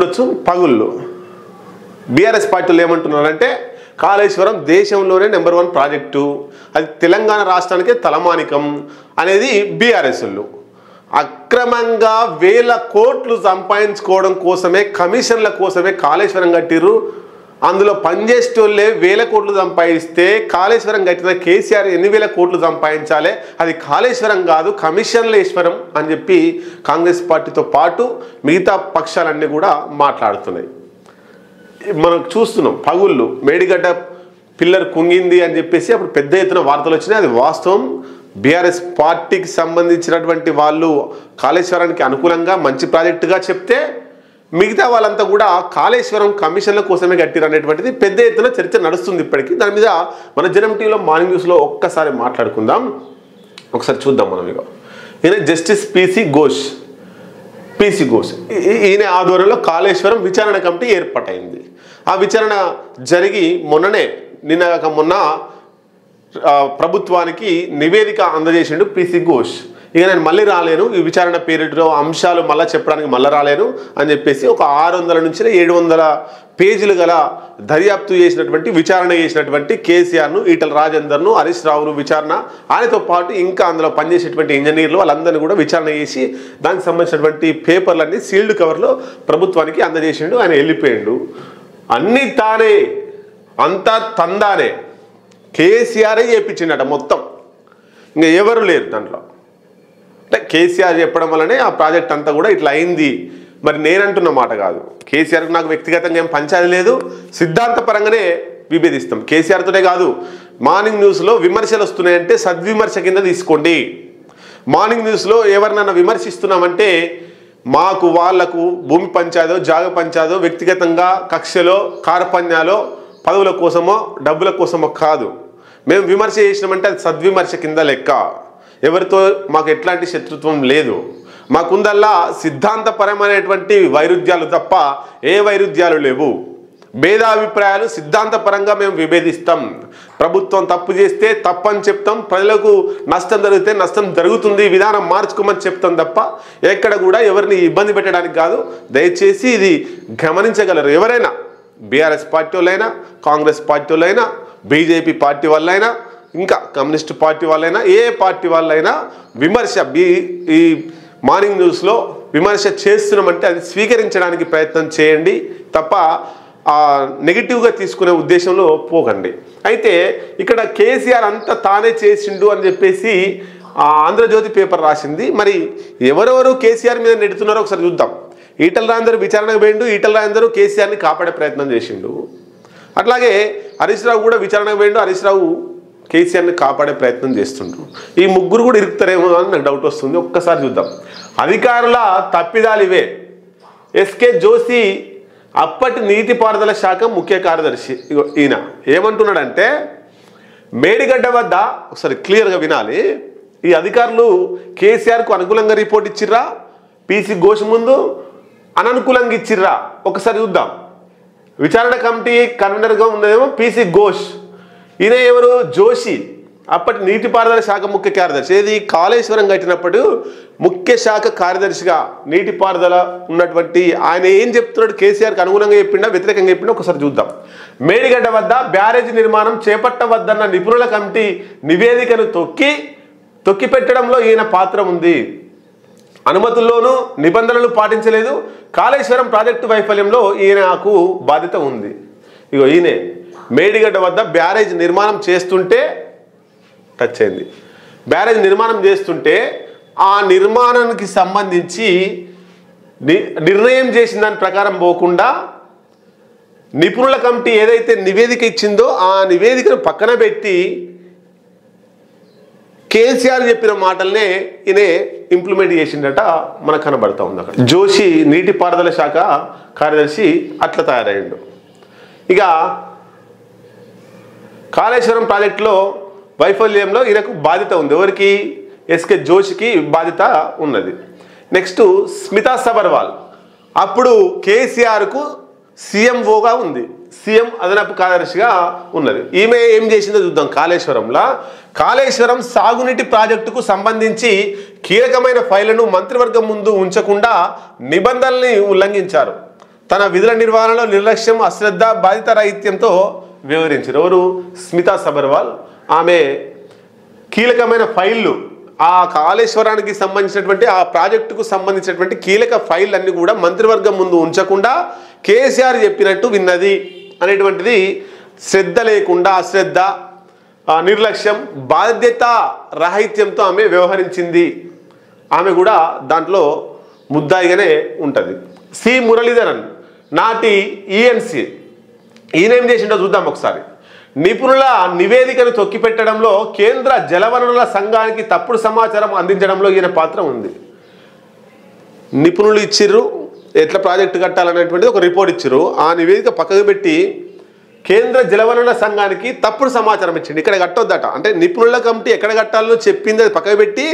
చూడొచ్చు పగుళ్ళు. బీఆర్ఎస్ పార్టీలు ఏమంటున్నారంటే కాళేశ్వరం దేశంలోనే నెంబర్ 1 ప్రాజెక్టు, అది తెలంగాణ రాష్ట్రానికే తలమానికం అనేది బీఆర్ఎస్ వాళ్ళు. అక్రమంగా వేల కోట్లు సంపాదించుకోవడం కోసమే, కమిషన్ల కోసమే కాళేశ్వరం కట్టిర్రు. అందులో పనిచేసేటోళ్ళే వేల కోట్లు సంపాదిస్తే కాళేశ్వరం కట్టిన కేసీఆర్ ఎన్ని వేల కోట్లు సంపాదించాలి, అది కాళేశ్వరం కాదు కమిషన్లేశ్వరం అని చెప్పి కాంగ్రెస్ పార్టీతో పాటు మిగతా పక్షాలన్నీ కూడా మాట్లాడుతున్నాయి. మనం చూస్తున్నాం పగుళ్ళు, మేడిగడ్డ పిల్లర్ కుంగింది అని చెప్పేసి అప్పుడు పెద్ద ఎత్తున వార్తలు వచ్చినాయి. అది వాస్తవం. బీఆర్ఎస్ పార్టీకి సంబంధించినటువంటి వాళ్ళు కాళేశ్వరానికి అనుకూలంగా మంచి ప్రాజెక్టుగా చెప్తే మిగతా వాళ్ళంతా కూడా కాళేశ్వరం కమిషన్ల కోసమే కట్టిరు అనేటువంటిది పెద్ద ఎత్తున చర్చ నడుస్తుంది ఇప్పటికీ. దాని మీద మన జనం టీవీలో మార్నింగ్ న్యూస్లో ఒక్కసారి మాట్లాడుకుందాం. ఒకసారి చూద్దాం మనం. ఇక ఈయన జస్టిస్ పీసీ ఘోష్ ఈయన ఆధ్వర్యంలో కాళేశ్వరం విచారణ కమిటీ ఏర్పాటైంది. ఆ విచారణ జరిగి మొన్న ప్రభుత్వానికి నివేదిక అందజేసిండు పీసీ ఘోష్. ఇక నేను మళ్ళీ రాలేను, ఈ విచారణ పీరియడ్లో అంశాలు మళ్ళీ చెప్పడానికి మళ్ళీ రాలేను అని చెప్పేసి ఒక 600 నుంచి 700 పేజీలు గల దర్యాప్తు చేసినటువంటి విచారణ చేసినటువంటి కేసీఆర్ను, ఈటల రాజేందర్ను, హరీష్ రావును విచారణ, ఆయనతో పాటు ఇంకా అందులో పనిచేసేటువంటి ఇంజనీర్లు వాళ్ళందరినీ కూడా విచారణ చేసి దానికి సంబంధించినటువంటి పేపర్లన్నీ సీల్డ్ కవర్లో ప్రభుత్వానికి అందజేసిండు. ఆయన వెళ్ళిపోయిండు. అన్నీ తానే, అంతా తందానే, కేసీఆరే చేయించిండట మొత్తం. ఇంకా ఎవరు లేరు దాంట్లో. అంటే కేసీఆర్ చెప్పడం వల్లనే ఆ ప్రాజెక్ట్ అంతా కూడా ఇట్లా అయింది. మరి నేనంటున్న మాట కాదు. కేసీఆర్కి నాకు వ్యక్తిగతంగా ఏం పంచాది లేదు, సిద్ధాంతపరంగానే విభేదిస్తాం. కేసీఆర్తోనే కాదు, మార్నింగ్ న్యూస్లో విమర్శలు వస్తున్నాయంటే సద్విమర్శ కింద తీసుకోండి. మార్నింగ్ న్యూస్లో ఎవరినైనా విమర్శిస్తున్నామంటే మాకు వాళ్లకు భూమి పంచాదో జాగ పంచాదో వ్యక్తిగతంగా కక్షలో కార్పణ్యాలో పదవుల కోసమో డబ్బుల కోసమో కాదు. మేము విమర్శ చేసినామంటే అది సద్విమర్శ కింద లెక్క. ఎవరితో మాకు ఎట్లాంటి శత్రుత్వం లేదు. మాకుందల్లా సిద్ధాంతపరమైనటువంటి వైరుధ్యాలు తప్ప ఏ వైరుధ్యాలు లేవు. భేదాభిప్రాయాలు సిద్ధాంతపరంగా మేము విభేదిస్తాం. ప్రభుత్వం తప్పు చేస్తే తప్పని చెప్తాం, ప్రజలకు నష్టం జరిగితే నష్టం జరుగుతుంది, విధానం మార్చుకోమని చెప్తాం తప్ప ఎక్కడ కూడా ఎవరిని ఇబ్బంది పెట్టడానికి కాదు. దయచేసి ఇది గమనించగలరు. ఎవరైనా బీఆర్ఎస్ పార్టీ వాళ్ళైనా, కాంగ్రెస్ పార్టీ వాళ్ళైనా, బీజేపీ పార్టీ వాళ్ళైనా, ఇంకా కమ్యూనిస్ట్ పార్టీ వాళ్ళైనా, ఏ పార్టీ వాళ్ళైనా విమర్శ ఈ మార్నింగ్ న్యూస్లో విమర్శ చేస్తున్నామంటే అది స్వీకరించడానికి ప్రయత్నం చేయండి తప్ప నెగిటివ్గా తీసుకునే ఉద్దేశంలో పోకండి. అయితే ఇక్కడ కేసీఆర్ అంతా తానే చేసిండు అని చెప్పేసి ఆంధ్రజ్యోతి పేపర్ రాసింది. మరి ఎవరెవరు కేసీఆర్ మీద నెడుతున్నారో ఒకసారి చూద్దాం. ఈటల రాజేందర్ విచారణకు పోయిండు. ఈటల రాజేందర్ కేసీఆర్ని కాపాడే ప్రయత్నం చేసిండు. అట్లాగే హరీష్ రావు కూడా విచారణకు పోయిండు. హరీష్ రావు కేసీఆర్ని కాపాడే ప్రయత్నం చేస్తుండ్రు. ఈ ముగ్గురు కూడా ఇరుకుతారేమో అని నాకు డౌట్ వస్తుంది. ఒక్కసారి చూద్దాం. అధికారుల తప్పిదాలు ఇవే. ఎస్కే జోషి అప్పటి నీటిపారుదల శాఖ ముఖ్య కార్యదర్శి. ఈయన ఏమంటున్నాడంటే మేడిగడ్డ వద్ద, ఒకసారి క్లియర్గా వినాలి, ఈ అధికారులు కేసీఆర్కు అనుకూలంగా రిపోర్ట్ ఇచ్చిర్రా, పీసీ ఘోష్ ముందు అననుకూలంగా ఇచ్చిర్రా, ఒకసారి చూద్దాం. విచారణ కమిటీ కన్వీనర్గా ఉన్నదేమో పీసీ ఘోష్. ఈయన ఎవరు? జోషి, అప్పటి నీటిపారుదల శాఖ ముఖ్య కార్యదర్శి. ఏది కాళేశ్వరం కట్టినప్పుడు ముఖ్య శాఖ కార్యదర్శిగా నీటిపారుదల ఉన్నటువంటి ఆయన ఏం చెప్తున్నాడు? కేసీఆర్కి అనుగుణంగా చెప్పిండా వ్యతిరేకంగా చెప్పిండా ఒకసారి చూద్దాం. మేడిగడ్డ వద్ద బ్యారేజ్ నిర్మాణం చేపట్టవద్దన్న నిపుణుల కమిటీ నివేదికను తొక్కి పెట్టడంలో ఈయన పాత్ర ఉంది. అనుమతుల్లోనూ నిబంధనలు పాటించలేదు. కాళేశ్వరం ప్రాజెక్టు వైఫల్యంలో ఈయనకు బాధ్యత ఉంది. ఇగో ఈయనే మేడిగడ్డ వద్ద బ్యారేజ్ నిర్మాణం చేస్తుంటే టచ్ అయింది. బ్యారేజ్ నిర్మాణం చేస్తుంటే ఆ నిర్మాణానికి సంబంధించి నిర్ణయం చేసిన దాని ప్రకారం పోకుండా నిపుణుల కమిటీ ఏదైతే నివేదిక ఇచ్చిందో ఆ నివేదికను పక్కన పెట్టి కేసీఆర్ చెప్పిన మాటలనే ఈయన ఇంప్లిమెంట్ చేసిందట మనకు కనబడతా ఉంది. అక్కడ జోషి నీటిపారుదల శాఖ కార్యదర్శి అట్లా తయారయ్యాడు. ఇక కాళేశ్వరం ప్రాజెక్టులో వైఫల్యంలో ఈయనకు బాధ్యత ఉంది. ఎవరికి? ఎస్కే జోషికి బాధ్యత ఉన్నది. నెక్స్ట్ స్మితా సబర్వాల్ అప్పుడు కేసీఆర్కు సీఎంఓగా ఉంది, సీఎం అదనపు కార్యదర్శిగా ఉన్నది. ఈమె ఏం చేసిందో చూద్దాం. కాళేశ్వరం సాగునీటి ప్రాజెక్టుకు సంబంధించి కీలకమైన ఫైళ్లను మంత్రివర్గం ముందు ఉంచకుండా నిబంధనల్ని ఉల్లంఘించారు. తన విధుల నిర్వహణలో నిర్లక్ష్యం, అశ్రద్ధ, బాధితరాహిత్యంతో వ్యవహరించారు. ఎవరు? స్మితా సబర్వాల్. ఆమె కీలకమైన ఫైళ్ళు, ఆ కాళేశ్వరానికి సంబంధించినటువంటి ఆ ప్రాజెక్టుకు సంబంధించినటువంటి కీలక ఫైల్ అన్ని కూడా మంత్రివర్గం ముందు ఉంచకుండా కేసీఆర్ చెప్పినట్టు విన్నది అనేటువంటిది శ్రద్ధ లేకుండా, అశ్రద్ధ, నిర్లక్ష్యం, బాధ్యత రాహిత్యంతో ఆమె వ్యవహరించింది. ఆమె కూడా దాంట్లో ముద్దాయిగానే ఉంటుంది. సి మురళీధరన్, నాటి ఈఎన్సి, ఈయనేం చేసిండో చూద్దాం ఒకసారి. నిపుణుల నివేదికను తొక్కిపెట్టడంలో, కేంద్ర జలవనరుల సంఘానికి తప్పుడు సమాచారం అందించడంలో ఈయన పాత్ర ఉంది. నిపుణులు ఇచ్చిర్రు ఎట్లా ప్రాజెక్టు కట్టాలనేటువంటిది ఒక రిపోర్ట్ ఇచ్చిర్రు. ఆ నివేదిక పక్కకు పెట్టి కేంద్ర జలవనరుల సంఘానికి తప్పుడు సమాచారం ఇచ్చిండు. ఇక్కడ కట్టొద్దట అంటే నిపుణుల కమిటీ ఎక్కడ కట్టాలో చెప్పింది అది పక్కకు పెట్టి,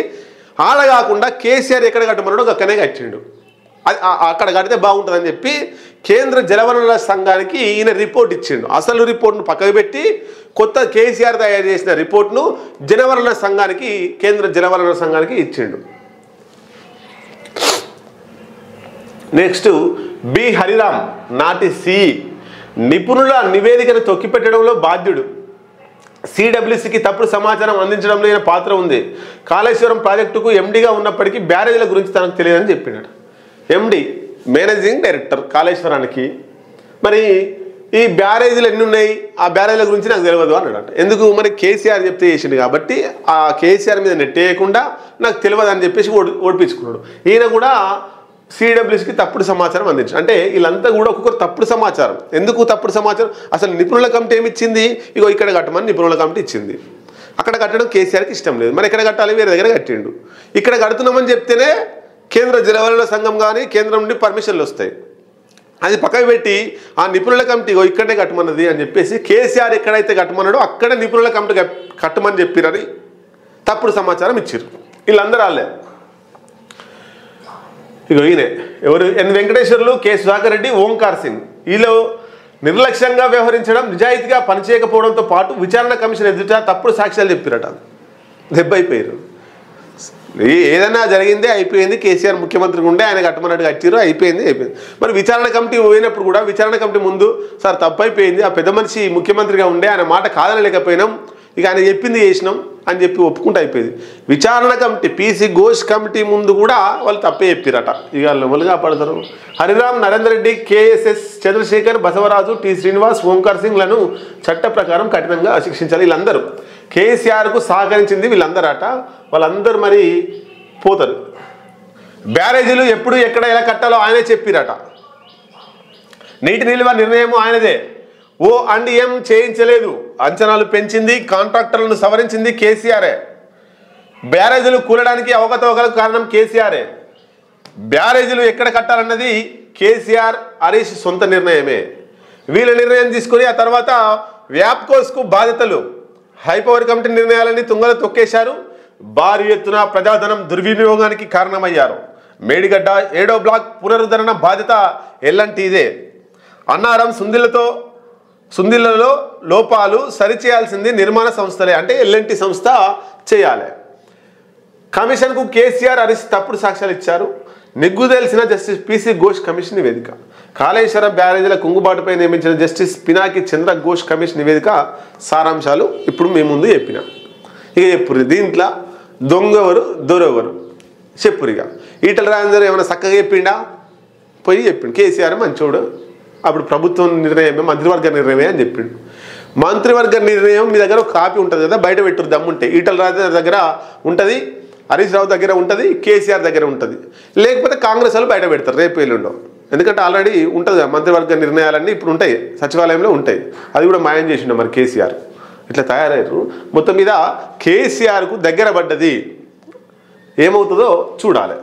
ఆడ కాకుండా కేసీఆర్ ఎక్కడ కట్టమన్నాడో అక్కడనే కట్టిండు. అది అక్కడ కడితే బాగుంటుందని చెప్పి కేంద్ర జలవనరుల సంఘానికి ఈయన రిపోర్ట్ ఇచ్చిండు. అసలు రిపోర్ట్ను పక్కకు పెట్టి కొత్త కేసీఆర్ తయారు చేసిన రిపోర్ట్ను జలవనరుల సంఘానికి, కేంద్ర జలవనరుల సంఘానికి ఇచ్చిండు. నెక్స్ట్ బి హరిరామ్, నాటి సి, నిపుణుల నివేదికను తొక్కిపెట్టడంలో బాధ్యుడు. సిడబ్ల్యూసికి తప్పుడు సమాచారం అందించడంలో ఈయన పాత్ర ఉంది. కాళేశ్వరం ప్రాజెక్టుకు ఎండిగా ఉన్నప్పటికీ బ్యారేజీల గురించి తనకు తెలియదని చెప్పినాడు. ఎండి, మేనేజింగ్ డైరెక్టర్ కాళేశ్వరానికి. మరి ఈ బ్యారేజీలు ఎన్ని ఉన్నాయి, ఆ బ్యారేజీల గురించి నాకు తెలియదు అన్నాడు. ఎందుకు? మరి కేసీఆర్ చెప్తే చేసిండు కాబట్టి ఆ కేసీఆర్ మీద నెట్టేయకుండా నాకు తెలియదు అని చెప్పేసి ఓడిపించుకున్నాడు. ఈయన కూడా సిడబ్ల్యూసికి తప్పుడు సమాచారం అందించారు. అంటే వీళ్ళంతా కూడా ఒక్కొక్కరు తప్పుడు సమాచారం. ఎందుకు తప్పుడు సమాచారం? అసలు నిపుణుల కమిటీ ఏమి ఇచ్చింది? ఇగో ఇక్కడ కట్టమని నిపుణుల కమిటీ ఇచ్చింది. అక్కడ కట్టడం కేసీఆర్కి ఇష్టం లేదు. మరి ఎక్కడ కట్టాలి? వేరే దగ్గర కట్టిండు. ఇక్కడ కడుతున్నామని చెప్తేనే కేంద్ర జలవనరుల సంఘం కానీ కేంద్రం నుండి పర్మిషన్లు వస్తాయి. అది పక్కకు పెట్టి ఆ నిపుణుల కమిటీ ఇక్కడే కట్టమన్నది అని చెప్పేసి కేసీఆర్ ఎక్కడైతే కట్టమన్నాడో అక్కడ నిపుణుల కమిటీ కట్టమని చెప్పిరని తప్పుడు సమాచారం ఇచ్చారు. వీళ్ళందరూ రాలే. ఇగో ఈయనే ఎవరు? ఎన్ వెంకటేశ్వర్లు, కె సుధాకర్ రెడ్డి, ఓంకార్ సింగ్. వీళ్ళు నిర్లక్ష్యంగా వ్యవహరించడం, నిజాయితీగా పనిచేయకపోవడంతో పాటు విచారణ కమిషన్ ఎదుట తప్పుడు సాక్ష్యాలు చెప్పిరట. దెబ్బైపోయారు. ఏదైనా జరిగిందే అయిపోయింది. కేసీఆర్ ముఖ్యమంత్రిగా ఉండే ఆయన కట్టమన్నట్టు కట్టిరు, అయిపోయింది. మరి విచారణ కమిటీ పోయినప్పుడు కూడా విచారణ కమిటీ ముందు సార్ తప్పు అయిపోయింది, ఆ పెద్ద మనిషి ముఖ్యమంత్రిగా ఉండే ఆయన మాట కాదనలేకపోయినాం, ఇక ఆయన చెప్పింది చేసినాం అని చెప్పి ఒప్పుకుంటూ అయిపోయింది. విచారణ కమిటీ పీసీ ఘోష్ కమిటీ ముందు కూడా వాళ్ళు తప్పే చెప్పిరట. ఇక లెవెల్గా పడతారు. హరిరామ్, నరేందర్ రెడ్డి, కేఎస్ఎస్ చంద్రశేఖర్, బసవరాజు, టి శ్రీనివాస్, ఓంకార్ సింగ్లను చట్ట ప్రకారం కఠినంగా శిక్షించాలి. వీళ్ళందరూ కేసీఆర్కు సహకరించింది వీళ్ళందరట. వాళ్ళందరూ మరి పోతారు. బ్యారేజీలు ఎప్పుడు ఎక్కడ ఎలా కట్టాలో ఆయనే చెప్పిరట. నీటి నిల్వ నిర్ణయం ఆయనదే. ఓ అండ్ ఎం చేయించలేదు, అంచనాలు పెంచింది, కాంట్రాక్టర్లను సవరించింది కేసీఆరే. బ్యారేజీలు కూలడానికి అవకతవకలకు కారణం కేసీఆరే. బ్యారేజీలు ఎక్కడ కట్టాలన్నది కేసీఆర్, హరీష్ సొంత నిర్ణయమే. వీళ్ళ నిర్ణయం తీసుకుని ఆ తర్వాత వ్యాప్కోస్కు బాధ్యతలు, హైపవర్ కమిటీ నిర్ణయాలన్నీ తుంగలో తొక్కేశారు. భారీ ఎత్తున ప్రజాధనం దుర్వినియోగానికి కారణమయ్యారు. మేడిగడ్డ 7వ బ్లాక్ పునరుద్ధరణ బాధ్యత ఎల్ఎన్టీదే. అన్నారం, సుందిళ్లలో లోపాలు సరిచేయాల్సింది నిర్మాణ సంస్థలే, అంటే ఎల్ఎన్టీ సంస్థ చేయాలి. కమిషన్కు కేసీఆర్, హరీష్ తప్పుడు సాక్ష్యాలు ఇచ్చారు. నిగ్గు తెలిసిన జస్టిస్ పీసీ ఘోష్ కమిషన్ నివేదిక. కాళేశ్వరం బ్యారేజీల కుంగుబాటుపై నియమించిన జస్టిస్ పినాకి చంద్ర ఘోష్ కమిషన్ నివేదిక సారాంశాలు ఇప్పుడు మేము ముందు చెప్పిన. ఇక చెప్పురు దీంట్లో దొంగెవరు దొరెవరు చెప్పురిగా. ఈటల రాజేందర్ ఏమైనా చక్కగా చెప్పిండా? పోయి చెప్పిండు కేసీఆర్ మంచోడు, అప్పుడు ప్రభుత్వం నిర్ణయమే, మంత్రివర్గ నిర్ణయమే అని చెప్పిండు. మంత్రివర్గ నిర్ణయం మీ దగ్గర ఒక కాపీ ఉంటుంది కదా, బయట పెట్టురు దమ్ముంటే. ఈటల రాజేందర్ దగ్గర ఉంటుంది, హరీష్ రావు దగ్గర ఉంటుంది, కేసీఆర్ దగ్గర ఉంటుంది. లేకపోతే కాంగ్రెస్ వాళ్ళు బయట పెడతారు రేపు ఎల్లుండో. ఎందుకంటే ఆల్రెడీ ఉంటుంది మంత్రివర్గ నిర్ణయాలన్నీ ఇప్పుడు ఉంటాయి, సచివాలయంలో ఉంటాయి. అది కూడా మాయం చేసిండు మరి కేసీఆర్. ఇట్లా తయారయ్యారు. మొత్తం మీద కేసీఆర్కు దగ్గర పడ్డది. ఏమవుతుందో చూడాలి.